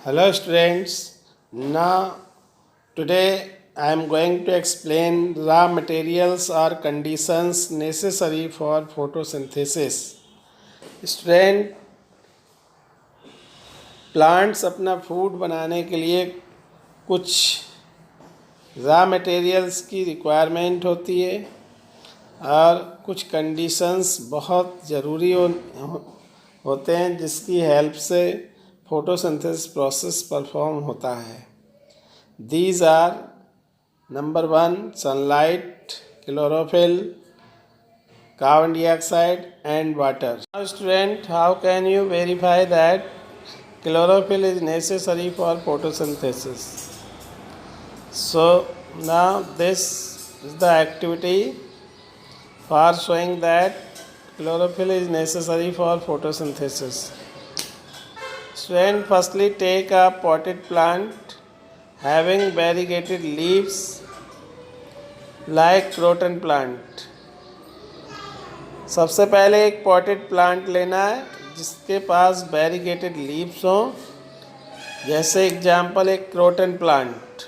Hello students. Now today I am going to explain raw materials or conditions necessary for photosynthesis. Student, plants अपना food बनाने के लिए कुछ raw materials की requirement होती है और कुछ कंडीशंस बहुत ज़रूरी होते हैं जिसकी हेल्प से फोटोसिंथेसिस प्रोसेस परफॉर्म होता है. These are number 1 sunlight, chlorophyll, carbon dioxide and water. Now student, how can you verify that chlorophyll is necessary for photosynthesis? So now this is the activity for showing that chlorophyll is necessary for photosynthesis. Student, firstly take a potted plant having variegated leaves like croton plant. सबसे पहले एक potted plant लेना है जिसके पास variegated leaves हों. जैसे example एक croton plant.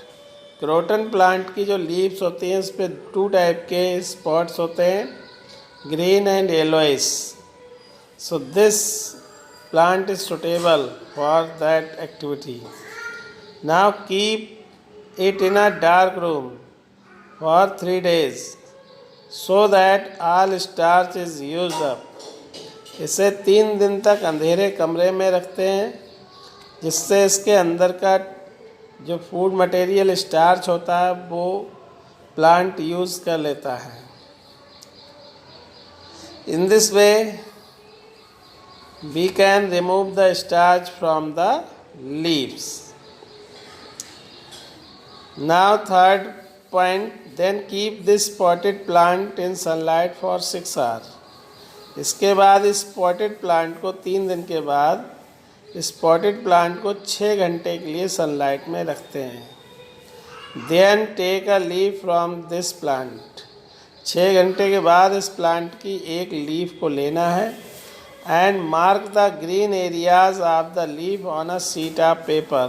Croton plant की जो लीव्स होती हैं उस पर 2 टाइप के स्पॉट्स होते हैं, green and yellowish. So this plant is suitable for that activity. Now keep it in a dark room for 3 days so that all starch is used up. इसे 3 दिन तक अंधेरे कमरे में रखते हैं जिससे इसके अंदर का जो फूड मटेरियल स्टार्च होता है वो प्लांट यूज़ कर लेता है. In this way we can remove the starch from the leaves. Now third point, then keep this potted plant in sunlight for 6 hours. इसके बाद इस potted plant को 3 दिन के बाद इस potted plant को 6 घंटे के लिए सनलाइट में रखते हैं. Then take a leaf from this plant. 6 घंटे के बाद इस प्लांट की एक लीफ को लेना है and mark the green areas of the leaf on a sheet of paper.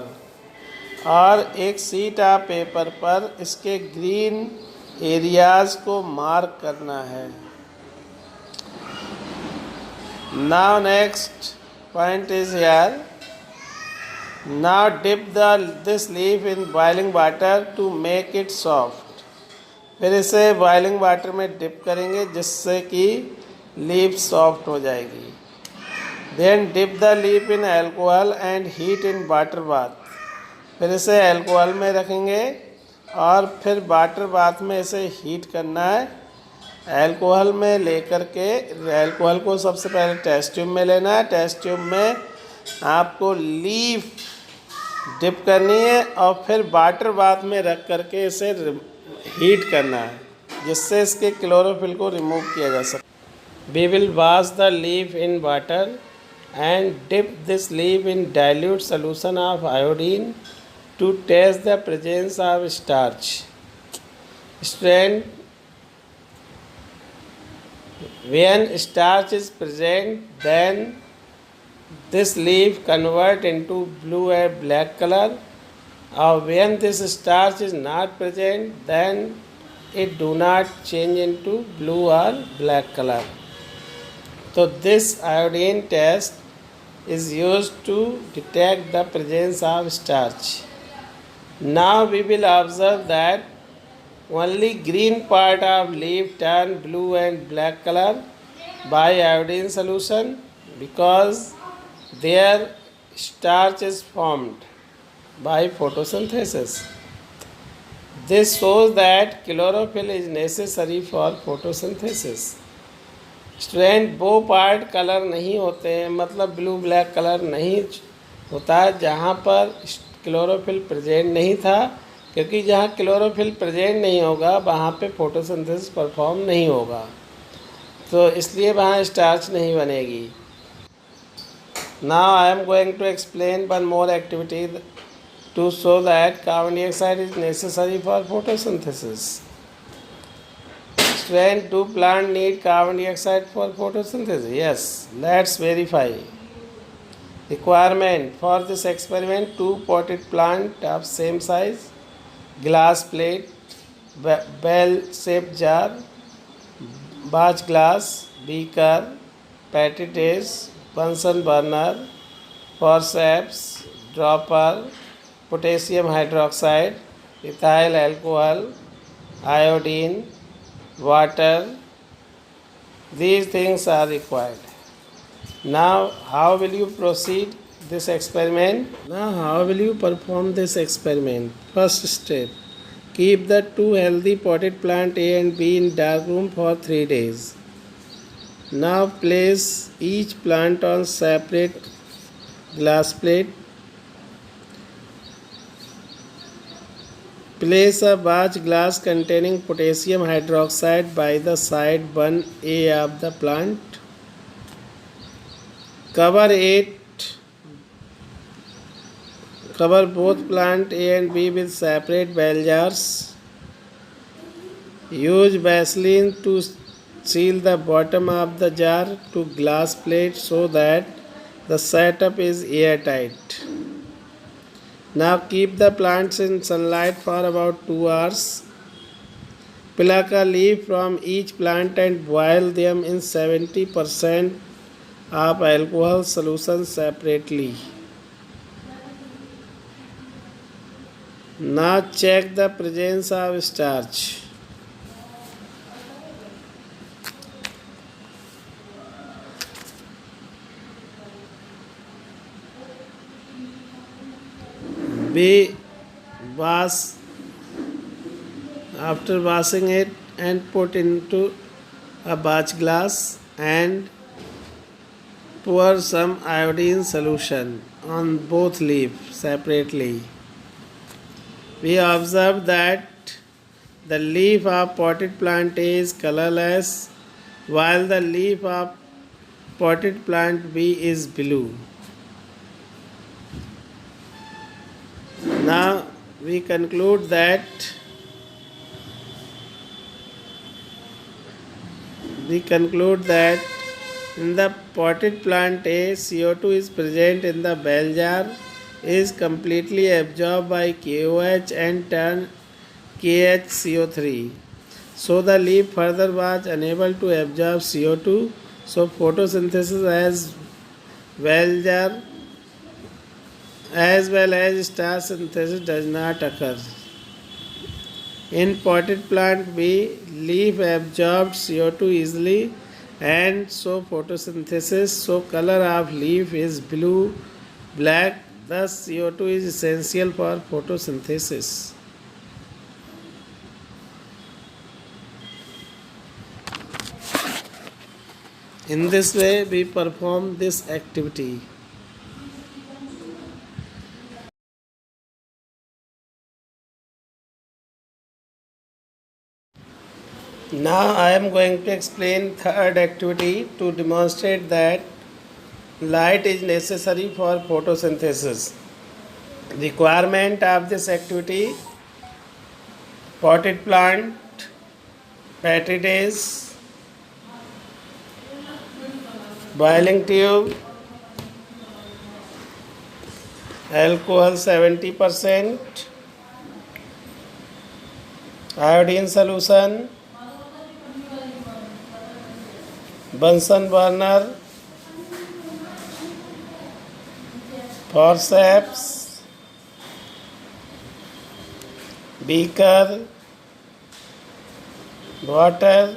और एक शीट ऑफ पेपर पर इसके ग्रीन एरियाज को मार्क करना है. Now next point is here. Now dip this leaf in boiling water to make it soft. फिर इसे boiling water में डिप करेंगे जिससे कि लीफ सॉफ्ट हो जाएगी. Then dip the leaf in alcohol and heat in water bath. फिर इसे अल्कोहल में रखेंगे और फिर वाटर बाथ में इसे हीट करना है. अल्कोहल में लेकर के अल्कोहल को सबसे पहले टेस्ट ट्यूब में लेना है. टेस्ट ट्यूब में आपको लीफ डिप करनी है और फिर वाटर बाथ में रख करके इसे हीट करना है जिससे इसके क्लोरोफिल को रिमूव किया जा सके. We will wash the leaf in water and dip this leaf in dilute solution of iodine to test the presence of starch. Student, when starch is present, then this leaf convert into blue and black color. Or when this starch is not present, then it do not change into blue or black color. So this iodine test is used to detect the presence of starch. Now we will observe that only green part of leaf turn blue and black color by iodine solution because their starch is formed by photosynthesis. This shows that chlorophyll is necessary for photosynthesis. Student, वो part colour नहीं होते हैं, मतलब blue black colour नहीं होता जहाँ पर chlorophyll present नहीं था, क्योंकि जहाँ क्लोरोफिल प्रेजेंट नहीं होगा वहाँ पे फोटोसिंथेसिस परफॉर्म नहीं होगा, तो इसलिए वहाँ स्टार्च नहीं बनेगी. Now I am going to explain one more activity to show that carbon dioxide is necessary for photosynthesis. When do plant need carbon dioxide for photosynthesis? Yes, let's verify. Requirement for this experiment: 2 potted plant of same size, glass plate, bell-shaped jar, batch glass, beaker, patty dish, Bunsen burner, forceps, dropper, potassium hydroxide, ethyl alcohol, iodine, water. These things are required. Now, how will you proceed this experiment? Now, how will you perform this experiment? First step: keep the two healthy potted plant A and B in dark room for 3 days. Now, place each plant on separate glass plate. Place a batch glass containing potassium hydroxide by the side 1A of the plant. Cover both plant A and B with separate bell jars. Use Vaseline to seal the bottom of the jar to glass plate so that the setup is airtight. Now keep the plants in sunlight for about 2 hours. Pluck a leaf from each plant and boil them in 70% of alcohol solution separately. Now check the presence of starch. After washing it and put into a batch glass and pour some iodine solution on both leaves separately. We observe that the leaf of potted plant A is colorless while the leaf of potted plant B is blue. Now we conclude that in the potted plant A, CO2 is present in the bell jar, is completely absorbed by KOH and turn KHCO3. So the leaf further was unable to absorb CO2. So photosynthesis as well as starch synthesis does not occur. In potted plant B, leaf absorbed CO2 easily and so photosynthesis, so color of leaf is blue, black, thus CO2 is essential for photosynthesis. In this way we perform this activity. Now I am going to explain third activity to demonstrate that light is necessary for photosynthesis. Requirement of this activity: potted plant, patty dish, boiling tube, alcohol 70%, iodine solution, Bunsen burner, forceps, beaker, water,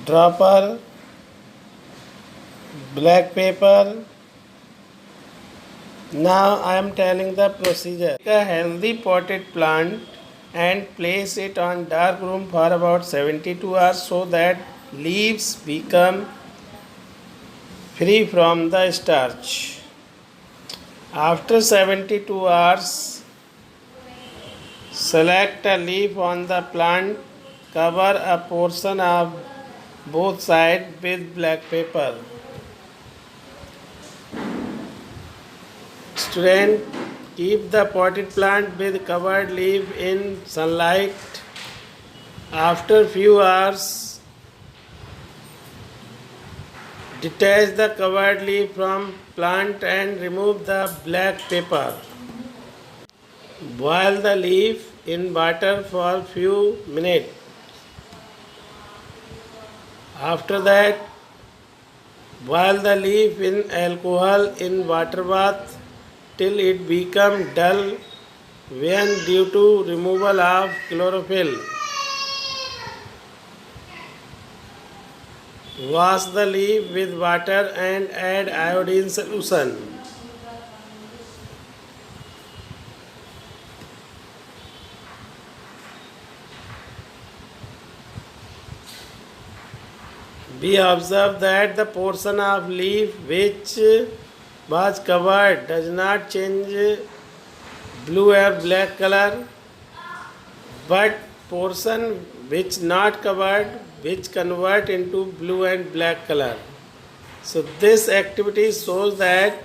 dropper, black paper. Now I am telling the procedure. Take a healthy potted plant and place it on dark room for about 72 hours so that leaves become free from the starch. After 72 hours, select a leaf on the plant, cover a portion of both sides with black paper. Student, keep the potted plant with covered leaf in sunlight. After few hours, Detach the covered leaf from plant and remove the black paper. Boil the leaf in water for few minutes. After that, boil the leaf in alcohol in water bath till it become dull when due to removal of chlorophyll. Wash the leaf with water and add iodine solution. We observe that the portion of leaf which was covered does not change blue or black color, but portion which not covered which convert into blue and black color. So this activity shows that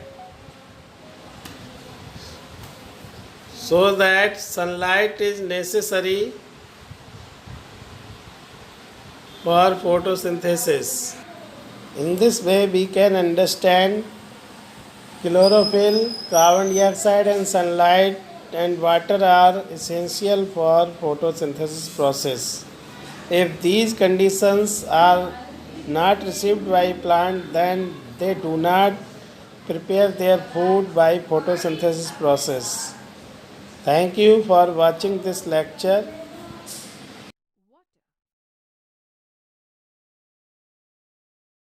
sunlight is necessary for photosynthesis. In this way we can understand chlorophyll, carbon dioxide and sunlight and water are essential for photosynthesis process. If these conditions are not received by plant, then they do not prepare their food by photosynthesis process. Thank you for watching this lecture.